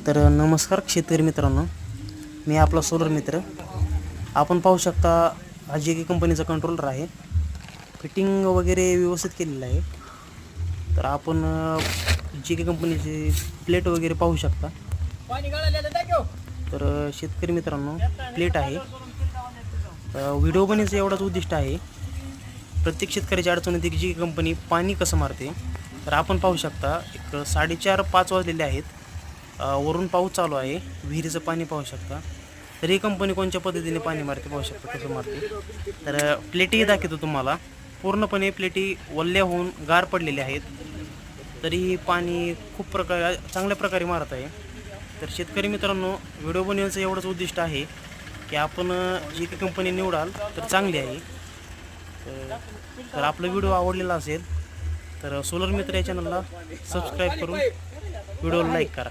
तर नमस्कार शेतकरी मित्रांनो, मी आपला सोलर मित्र. आपण पाहू शकता हा JK कंपनीचा कंट्रोलर आहे. फिटिंग वगैरे व्यवस्थित केलेलं आहे. तर आपण JK कंपनीची प्लेट वगैरे पाहू शकता. तर शेतकरी मित्रांनो, प्लेट आहे. व्हिडिओ बनवण्याचं एवढंच उद्दिष्ट आहे, प्रत्येक शेतकऱ्याच्या अडचणीत एक JK कंपनी पाणी कसं मारते. तर आपण पाहू शकता, एक 4:30-5 वाजलेले आहेत. वरून पाऊस चालू आहे, विहिरीचं पाणी पाहू शकता. तर ही कंपनी कोणत्या पद्धतीने पाणी मारते पाहू शकता, कसं मारते. तर प्लेटी दाखवतो तुम्हाला. पूर्णपणे प्लेटी वल्ल्या होऊन गार पडलेल्या आहेत, तरी पाणी खूप चांगल्या प्रकारे मारत आहे. तर शेतकरी मित्रांनो, व्हिडिओ बनवण्याचं एवढंच उद्दिष्ट आहे की आपण JK कंपनी निवडाल तर चांगली आहे. तर आपला व्हिडिओ आवडलेला असेल तर सोलर मित्र या चॅनलला सबस्क्राईब करून व्हिडिओला लाईक करा.